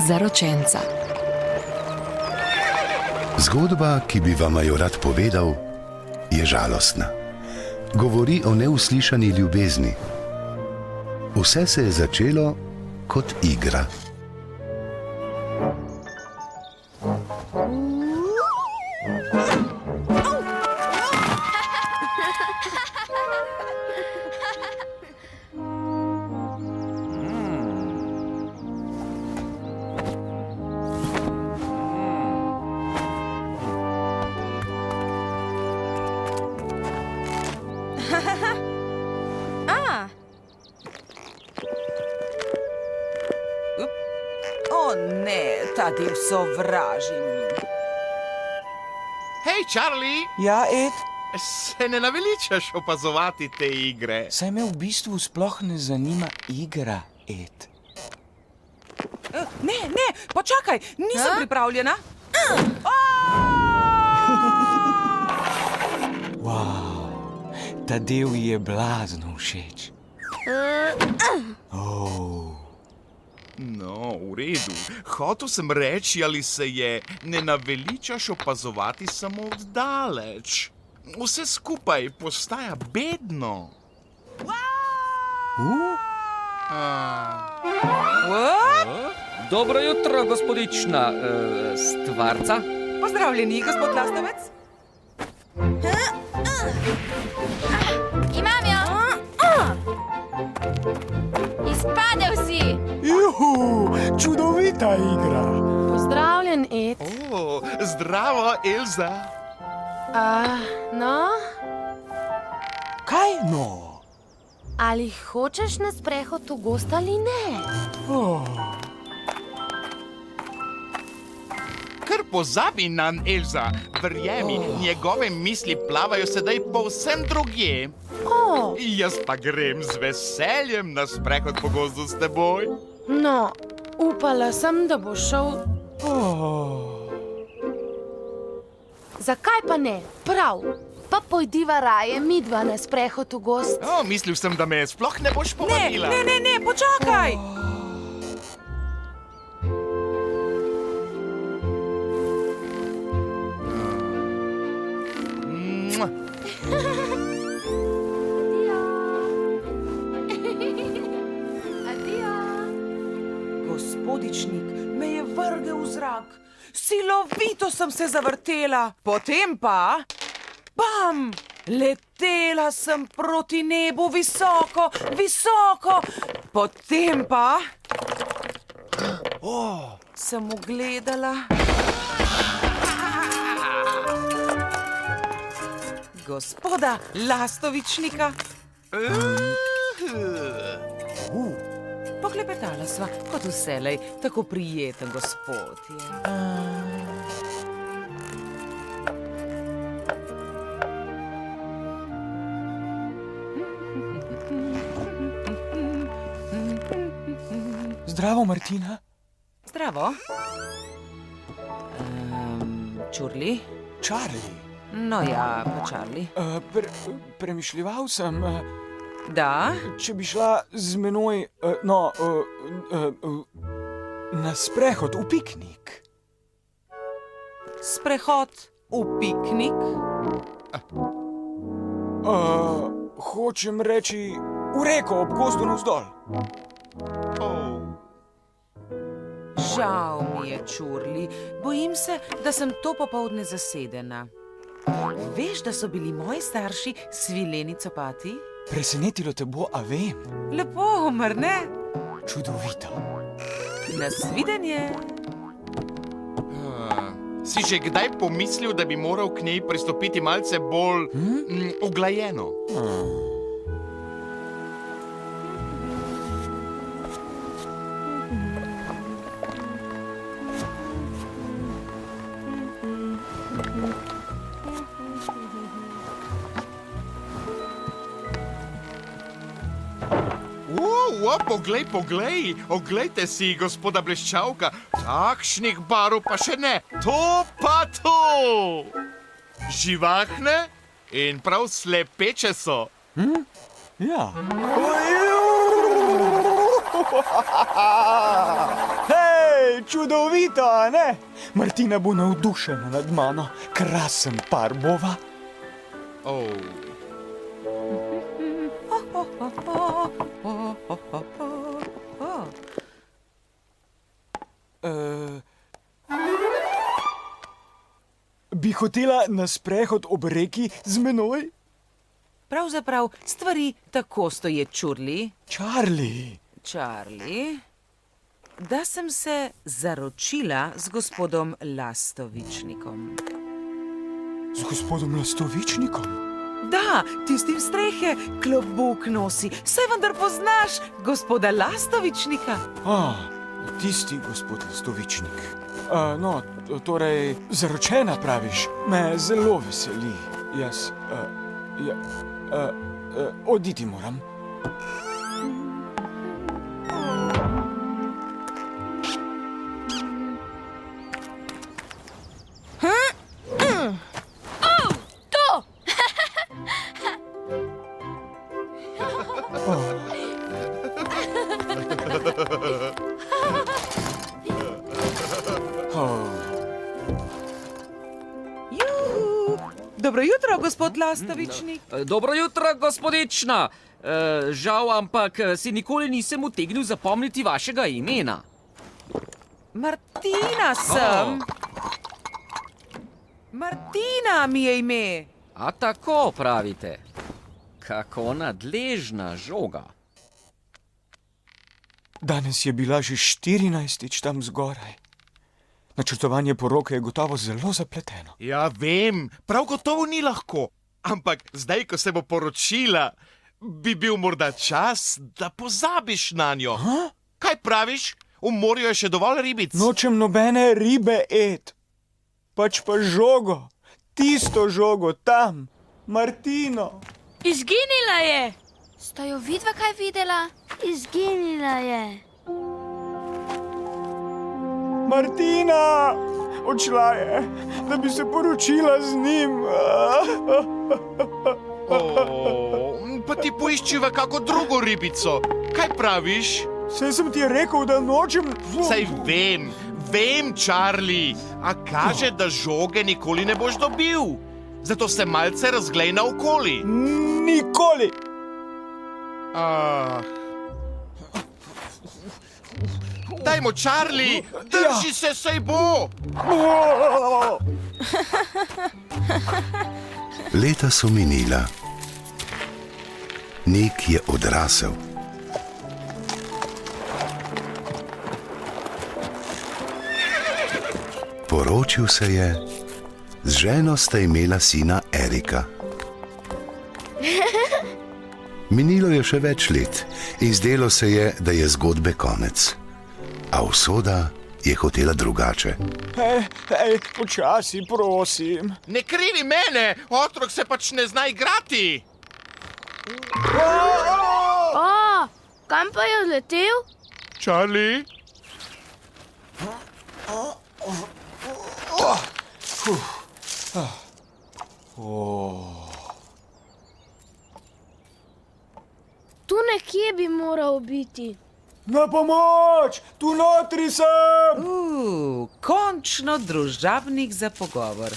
zaročenca. Zgodba, ki bi vam jo rad povedal, je žalostna. Govori o neuslišani ljubezni. Vse se je začelo kot igra. O ne, ta del sovražim. Hej, Charlie, Ja, Ed, se ne naveličaš opazovati te igre? saj me v bistvu sploh ne zanima igra, Ed. Ne, počakaj, nisem pripravljena. Wow, ta del ji je blazno všeč. No, v redu. Hotel sem reči, ali se je ne naveličaš opazovati samo od daleč. Vse skupaj postaja bedno. Dobro jutro, gospodična stvarca. Pozdravljeni, gospod Lastovec. Imam jo! Izpadel si! Juhu, čudovita igra. Pozdravljen, Ed. O, zdravo, Elza. No, Kaj no? ali hočeš na sprehod v gozd ali ne? Kar pozabi nanj, Elza. Verjemi, njegove misli plavajo sedaj povsem drugje. Jaz pa grem z veseljem na sprehod po gozdu s teboj. No, upala sem, da boš šel. Zakaj pa ne? Prav. Pa pojdiva raje midva na sprehod v gozd. O, mislil sem, da me sploh ne boš povabila. Ne, počakaj. Mua. Gospodičnik me je vrgel v zrak. Silovito sem se zavrtela. Potem pa... Bam! Letela sem proti nebu visoko, visoko. Potem pa... sem ugledala... gospoda Lastovičnika. Poklepetala sva, kot vselej, tako prijeten gospod je. Zdravo, Martina. Zdravo. Čurli? Charlie. No ja, pa Charlie. Premišljeval sem, Da? če bi šla z menoj, na sprehod v piknik. Sprehod v piknik? Hočem reči v reko ob gozdu navzdol. Žal mi je, Čurli. Bojim se, da sem to popoldne zasedena. Veš, da so bili moji starši svileni copati? Presenetilo te bo, a vem. Lepo, mar ne? Čudovito. Nasvidenje. Si že kdaj pomislil, da bi moral k njej pristopiti malce bolj uglajeno? Poglej, oglejte si, gospoda Bleščavka, takšnih barv pa še ne, to pa to! Živahne in prav slepeče so. Ja. Hej! čudovito, a ne? Martina bo navdušena nad mano. Krasen par bova. Oh. Bi hotela na sprehod ob reki z menoj? Pravzaprav stvari tako stoje, Čurli. Charlie, Da sem se zaročila z gospodom Lastovičnikom. z gospodom Lastovičnikom? Da, tistim strehe klobuk nosi. Saj vendar poznaš gospoda Lastovičnika. Tisti gospod Lastovičnik. No, torej, zaročena praviš, me zelo veseli. Jaz, oditi moram. To! Juhu. Dobro jutro, gospod Lastovičnik. Dobro jutro, gospodična. Žal, ampak si nikoli nisem utegnil zapomniti vašega imena. Martina sem. Martina mi je ime. A tako pravite. Kako nadležna žoga. Danes je bila že 14. tam zgoraj. Načrtovanje poroke je gotovo zelo zapleteno. Ja, vem, prav gotovo ni lahko. Ampak zdaj, ko se bo poročila, bi bil morda čas, da pozabiš na njo. Kaj praviš? V morju je še dovolj ribic. Nočem nobene ribe et. Pač pa žogo. Tisto žogo tam. Martino. Izginila je! Sta jo vidva kaj videla? Izginila je. Martina! Odšla je, da bi se poročila z njim. Pa ti poiščiva kako drugo ribico. Kaj praviš? Saj sem ti rekel, da nočem... Saj vem, Charlie. A kaže, da žoge nikoli ne boš dobil. Zato se malce razglej naokoli. Nikoli! Dajmo, Charlie, drži se, saj bo. Leta so minila. Nik je odrasel. Poročil se je, z ženo sta imela sina Erika. Minilo je še več let in zdelo se je, da je zgodbe konec. A usoda je hotela drugače. Počasi, prosim. Ne krivi mene, otrok se pač ne zna igrati. Kam pa je odletel? Charlie? Tu nekje bi moral biti. Na pomoč! Tu notri sem! Končno družabnik za pogovor.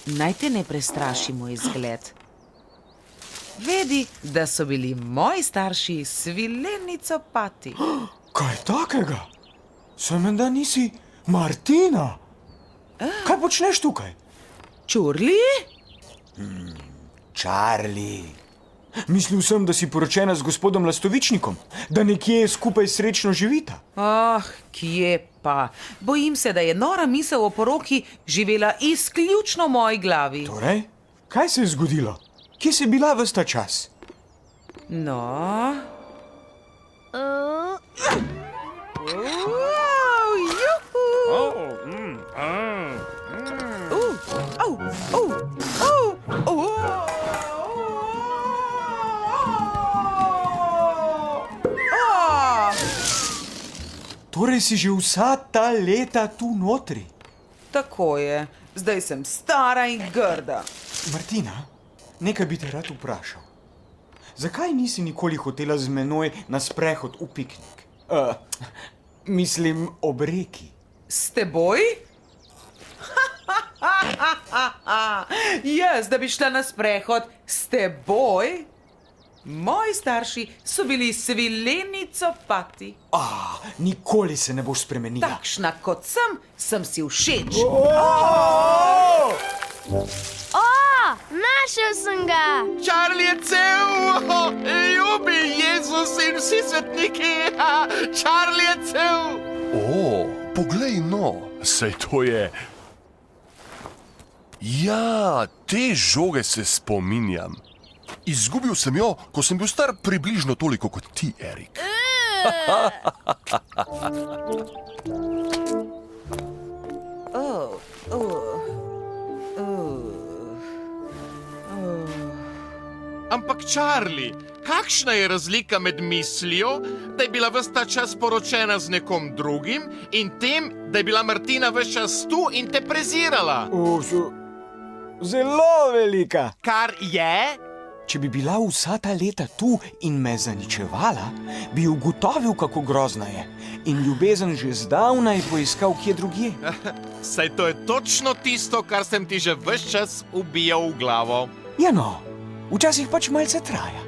Naj te ne prestraši moj izgled. Vedi, da so bili moji starši svilenico pati. Kaj takega? Saj menda nisi Martina. Kaj počneš tukaj? Čurli? Charlie. Mislil sem, da si poročena z gospodom Lastovičnikom, da nekje skupaj srečno živita. Kje pa? Bojim se, da je nora misel o poroki živela izključno v moji glavi. Torej, kaj se je zgodilo? Kje si bila ves ta čas? No. Torej si že vsa ta leta tu notri? Tako je. Zdaj sem stara in grda. Martina, nekaj bi te rad vprašal. Zakaj nisi nikoli hotela z menoj na sprehod v piknik? Mislim ob reki. S teboj? Jaz, da bi šla na sprehod s teboj? Moji starši so bili svileni copati. Nikoli se ne boš spremenila. Takšna kot sem si všeč. Našel sem ga! Charlie je cel, ljubi Jezus in vsi svetniki, Charlie je cel. O, poglej no, saj to je. Ja, te žoge se spominjam. Izgubil sem jo, ko sem bil star približno toliko kot ti, Erik. Ampak Charlie, kakšna je razlika med mislijo, da je bila ves ta čas poročena z nekom drugim in tem, da je bila Martina ves čas tu in te prezirala? Zelo velika. Kar je? Če bi bila vsa ta leta tu in me zaničevala, bi ugotovil, kako grozna je. In ljubezen že zdavnaj poiskal kje drugje. Saj to je točno tisto, kar sem ti že ves čas ubijal v glavo. Ja no, včasih pač malce traja.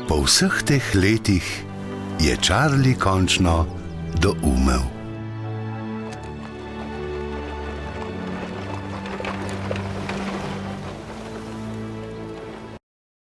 Po vseh teh letih je Charlie končno doumel.